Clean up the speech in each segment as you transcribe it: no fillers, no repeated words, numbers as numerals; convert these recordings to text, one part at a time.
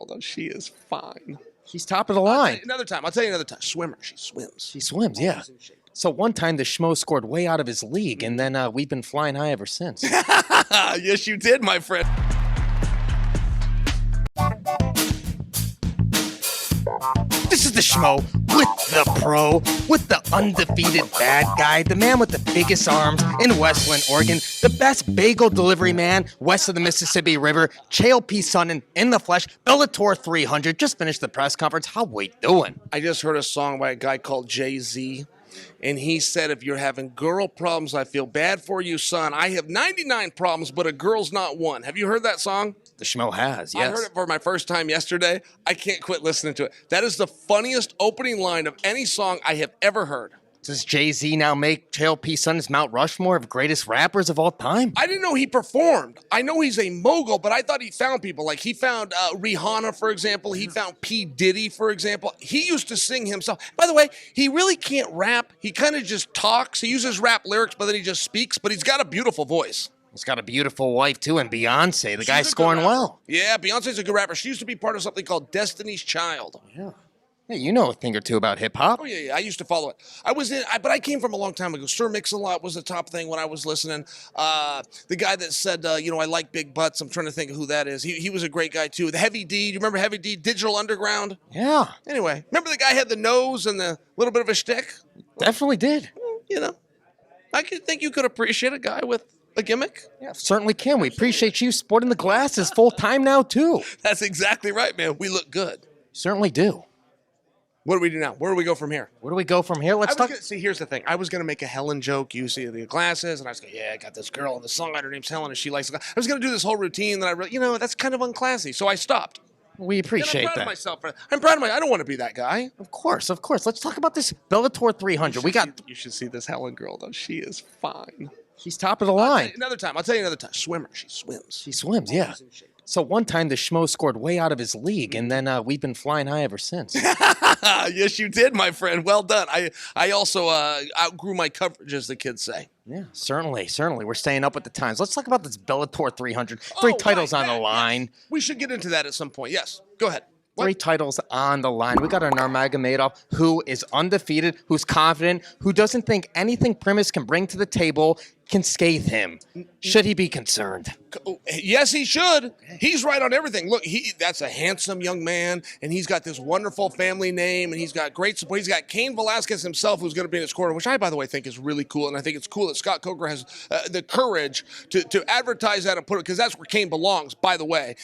though. She is fine. She's top of the line. I'll tell you another time. Swimmer. She swims. She swims, yeah. So one time the Schmo scored way out of his league, and then we've been flying high ever since. Yes, you did, my friend. This is the Schmo with the pro, with the undefeated bad guy, the man with the biggest arms in Westland, Oregon, the best bagel delivery man west of the Mississippi River, Chael Sonnen in the flesh, Bellator 300. Just finished the press conference. How we doing? I just heard a song by a guy called Jay-Z, and he said, if you're having girl problems, I feel bad for you, son. I have 99 problems, but a girl's not one. Have you heard that song? The Schmo has, yes. I heard it for my first time yesterday. I can't quit listening to it. That is the funniest opening line of any song I have ever heard. Does Jay-Z now make Chael Sonnen's Mount Rushmore of greatest rappers of all time? I didn't know he performed. I know he's a mogul, but I thought he found people. Like he found Rihanna, for example. He found P. Diddy, for example. He used to sing himself. By the way, he really can't rap. He kind of just talks. He uses rap lyrics, but then he just speaks. But he's got a beautiful voice. He's got a beautiful wife, too, and Beyonce. The guy's scoring well. Yeah, Beyonce's a good rapper. She used to be part of something called Destiny's Child. Yeah. Hey, you know a thing or two about hip-hop. Oh, yeah. I used to follow it. But I came from a long time ago. Sir Mix-a-Lot was the top thing when I was listening. The guy that said, I like big butts. I'm trying to think of who that is. He was a great guy, too. The Heavy D. Do you remember Heavy D? Digital Underground? Yeah. Anyway, remember the guy had the nose and the little bit of a shtick? Definitely did. I think you could appreciate a guy with a gimmick. Yeah, certainly can. We appreciate you sporting the glasses full time now, too. That's exactly right, man. We look good. Certainly do. What do we do now? Where do we go from here? Where do we go from here? Let's talk. See, here's the thing. I was going to make a Helen joke. You see the glasses, and I was going, I got this girl in the song. Her name's Helen, and she likes the glasses. I was going to do this whole routine that I really, that's kind of unclassy. So I stopped. We appreciate that. I'm proud of myself. I'm proud of myself. I don't want to be that guy. Of course. Let's talk about this Bellator 300. You should see this Helen girl, though. She is fine. She's top of the line. I'll tell you another time. Swimmer. She swims. She swims, yeah. So one time the Schmo scored way out of his league, and then we've been flying high ever since. Yes, you did, my friend. Well done. I also outgrew my coverage, as the kids say. Yeah, certainly. We're staying up with the times. Let's talk about this Bellator 300. Three titles on the line. Yes. We should get into that at some point. Yes, go ahead. What? 3 titles on the line. We got our Nurmagomedov, who is undefeated, who's confident, who doesn't think anything Primus can bring to the table can scathe him. Should he be concerned? Yes, he should. He's right on everything. Look, that's a handsome young man, and he's got this wonderful family name, and he's got great support. He's got Cain Velasquez himself, who's going to be in his corner, which I, by the way, think is really cool, and I think it's cool that Scott Coker has the courage to advertise that and put it, because that's where Cain belongs, by the way.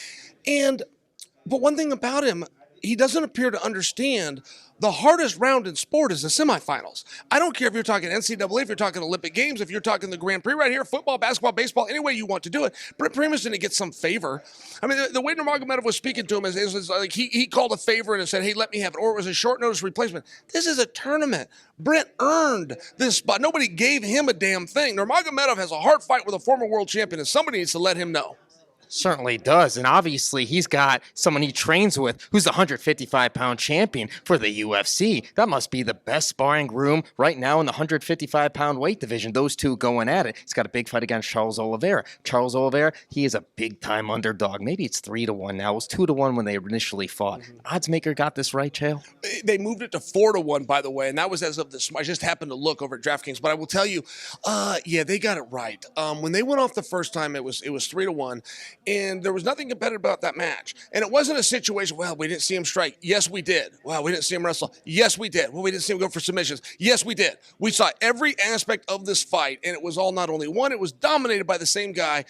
But one thing about him, he doesn't appear to understand the hardest round in sport is the semifinals. I don't care if you're talking NCAA, if you're talking Olympic Games, if you're talking the Grand Prix right here, football, basketball, baseball, any way you want to do it. Brent Primus didn't get some favor. I mean, the way Nurmagomedov was speaking to him is like he called a favor and said, hey, let me have it. Or it was a short notice replacement. This is a tournament. Brent earned this spot. Nobody gave him a damn thing. Nurmagomedov has a hard fight with a former world champion, and somebody needs to let him know. Certainly does. And obviously, he's got someone he trains with who's the 155-pound champion for the UFC. That must be the best sparring room right now in the 155-pound weight division. Those two going at it. He's got a big fight against Charles Oliveira. Charles Oliveira, he is a big-time underdog. Maybe it's 3-1 now. It was 2-1 when they initially fought. Oddsmaker got this right, Chael? They moved it to 4-1, by the way, and that was as of this. I just happened to look over at DraftKings, but I will tell you, they got it right. When they went off the first time, it was 3-1. And there was nothing competitive about that match. And it wasn't a situation, well, we didn't see him strike. Yes, we did. Wow, we didn't see him wrestle. Yes, we did. Well, we didn't see him go for submissions. Yes, we did. We saw every aspect of this fight, and it was all not only one, it was dominated by the same guy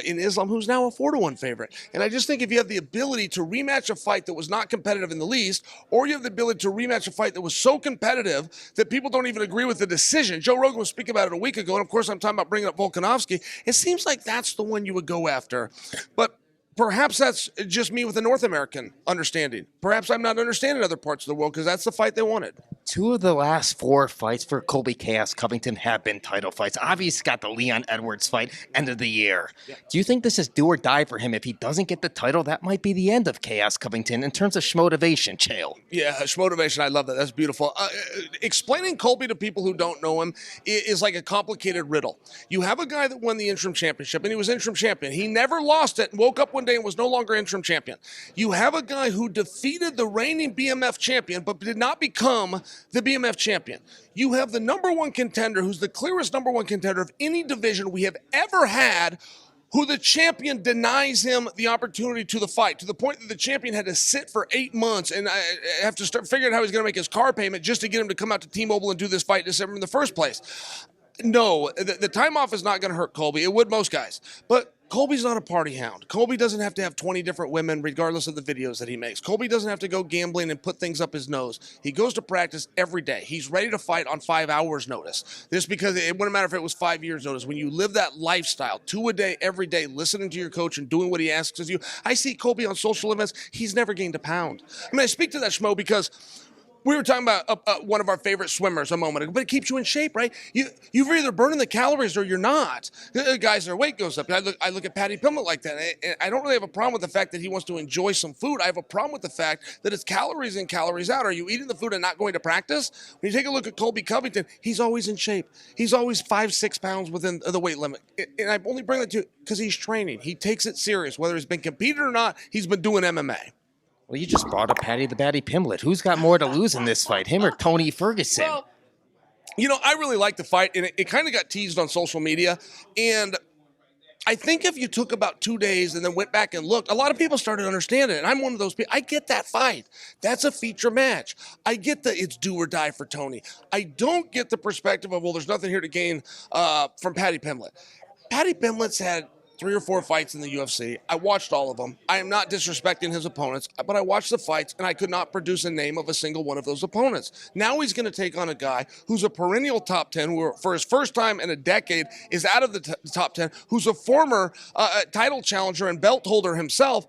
in Islam, who's now a 4-1 favorite. And I just think if you have the ability to rematch a fight that was not competitive in the least, or you have the ability to rematch a fight that was so competitive that people don't even agree with the decision. Joe Rogan was speaking about it a week ago, and of course I'm talking about bringing up Volkanovski. It seems like that's the one you would go after. But perhaps that's just me with a North American understanding. Perhaps I'm not understanding other parts of the world because that's the fight they wanted. 2 of the last 4 fights for Colby Covington have been title fights. Obviously, got the Leon Edwards fight, end of the year. Yeah. Do you think this is do or die for him? If he doesn't get the title, that might be the end of Covington in terms of schmotivation, Chael. Yeah, schmotivation, I love that. That's beautiful. Explaining Colby to people who don't know him is like a complicated riddle. You have a guy that won the interim championship, and he was interim champion. He never lost it and woke up one day and was no longer interim champion. You have a guy who defeated the reigning BMF champion, but did not become the BMF champion. You have the number one contender, who's the clearest number one contender of any division we have ever had, who the champion denies him the opportunity to the fight, to the point that the champion had to sit for 8 months and have to start figuring out how he's going to make his car payment just to get him to come out to T-Mobile and do this fight in December in the first place. No, the time off is not going to hurt Colby. It would most guys. But Colby's not a party hound. Colby doesn't have to have 20 different women regardless of the videos that he makes. Colby doesn't have to go gambling and put things up his nose. He goes to practice every day. He's ready to fight on 5 hours notice. This because it wouldn't matter if it was 5 years notice. When you live that lifestyle, 2 a day, every day, listening to your coach and doing what he asks of you. I see Colby on social events. He's never gained a pound. I mean, I speak to that Schmo because we were talking about one of our favorite swimmers a moment ago, but it keeps you in shape, right? You're either burning the calories or you're not. Guys, their weight goes up. I look at Paddy Pimblett like that. I don't really have a problem with the fact that he wants to enjoy some food. I have a problem with the fact that it's calories in, calories out. Are you eating the food and not going to practice? When you take a look at Colby Covington, he's always in shape. He's always 5-6 pounds within the weight limit. And I only bring that to you because he's training. He takes it serious. Whether he's been competing or not, he's been doing MMA. Well, you just brought up Paddy the Batty Pimblett. Who's got more to lose in this fight, him or Tony Ferguson? Well, you know, I really like the fight, and it kind of got teased on social media. And I think if you took about 2 days and then went back and looked, a lot of people started understanding it. And I'm one of those people. I get that fight. That's a feature match. I get that it's do or die for Tony. I don't get the perspective of, well, there's nothing here to gain from Paddy Pimblett. Paddy Pimblett's had 3 or 4 fights in the UFC. I watched all of them. I am not disrespecting his opponents, but I watched the fights, and I could not produce a name of a single one of those opponents. Now he's going to take on a guy who's a perennial top 10, who for his first time in a decade is out of the top 10, who's a former title challenger and belt holder himself.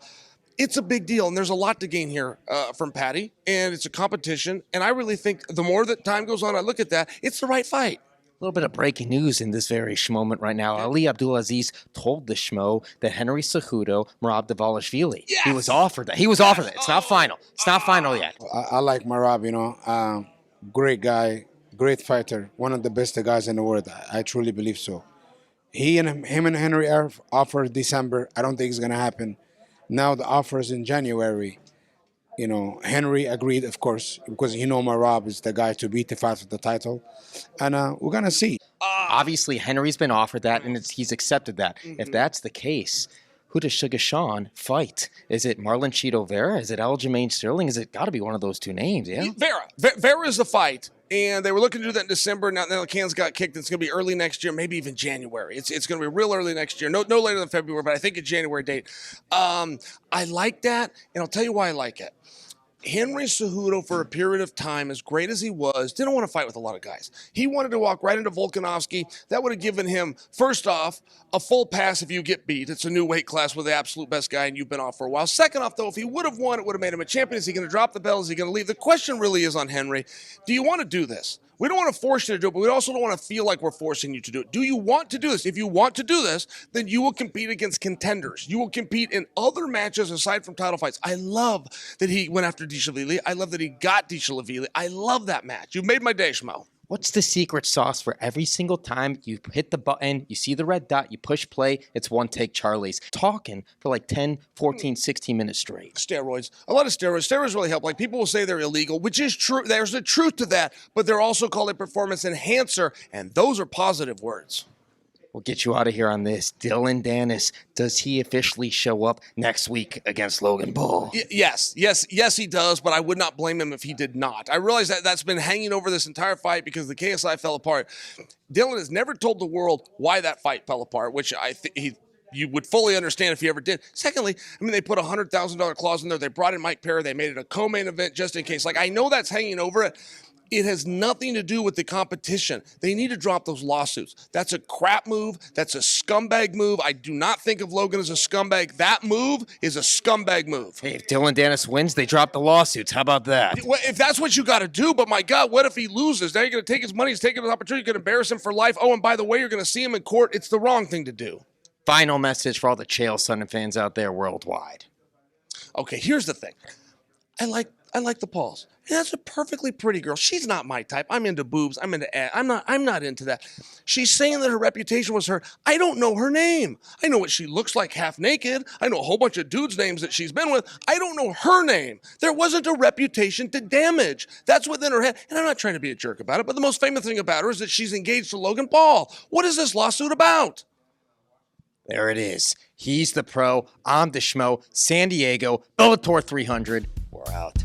It's a big deal, and there's a lot to gain here from Paddy, and it's a competition, and I really think the more that time goes on, I look at that, it's the right fight. A little bit of breaking news in this very moment right now. Ali Abdulaziz told the Schmo that Henry Cejudo, Merab Dvalishvili, he was offered that. He was offered that. It's not final. It's not final yet. I like Merab, you know. Great guy, great fighter, one of the best guys in the world. I truly believe so. Him and Henry are offered December. I don't think it's going to happen. Now the offer is in January. You know, Henry agreed, of course, because Merab is the guy to beat the fight for the title. And we're going to see. Obviously, Henry's been offered that, and he's accepted that. Mm-hmm. If that's the case, who does Suga Sean fight? Is it Marlon Cheeto Vera? Is it Aljamain Sterling? Is it got to be one of those 2 names, yeah? Vera is the fight. And they were looking to do that in December. Now the cans got kicked. It's going to be early next year, maybe even January. It's going to be real early next year. No later than February, but I think a January date. I like that, and I'll tell you why I like it. Henry Cejudo, for a period of time, as great as he was, didn't want to fight with a lot of guys. He wanted to walk right into Volkanovski. That would have given him, first off, a full pass if you get beat. It's a new weight class with the absolute best guy, and you've been off for a while. Second off, though, if he would have won, it would have made him a champion. Is he going to drop the belt? Is he going to leave? The question really is on Henry. Do you want to do this? We don't want to force you to do it, but we also don't want to feel like we're forcing you to do it. Do you want to do this? If you want to do this, then you will compete against contenders. You will compete in other matches aside from title fights. I love that he went after Dvalishvili. I love that he got Dvalishvili. I love that match. You made my day, Schmo. What's the secret sauce for every single time you hit the button, you see the red dot, you push play, it's one take Charlie's. Talking for like 10, 14, 16 minutes straight. Steroids. A lot of steroids. Steroids really help. Like, people will say they're illegal, which is true. There's a truth to that, but they're also called a performance enhancer, and those are positive words. We'll get you out of here on this. Dillon Danis, does he officially show up next week against Logan Paul? Yes, he does, but I would not blame him if he did not. I realize that that's been hanging over this entire fight because the KSI fell apart. Dillon has never told the world why that fight fell apart, which I think you would fully understand if he ever did. Secondly, I mean, they put a $100,000 clause in there. They brought in Mike Perry. They made it a co-main event just in case. Like, I know that's hanging over it. It has nothing to do with the competition. They need to drop those lawsuits. That's a crap move. That's a scumbag move. I do not think of Logan as a scumbag. That move is a scumbag move. Hey, if Dillon Danis wins, they drop the lawsuits. How about that? Well, if that's what you got to do, but my God, what if he loses? Now you're going to take his money. He's taking an opportunity. You're going to embarrass him for life. Oh, and by the way, you're going to see him in court. It's the wrong thing to do. Final message for all the Chael Sonnen fans out there worldwide. Okay, here's the thing. I like the Pauls. And that's a perfectly pretty girl. She's not my type. I'm into boobs. I'm into ass. I'm not into that. She's saying that her reputation was hurt. I don't know her name. I know what she looks like half naked. I know a whole bunch of dudes' names that she's been with. I don't know her name. There wasn't a reputation to damage. That's within her head. And I'm not trying to be a jerk about it, but the most famous thing about her is that she's engaged to Logan Paul. What is this lawsuit about? There it is. He's the pro. I'm the Schmo. San Diego. Bellator 300. We're out.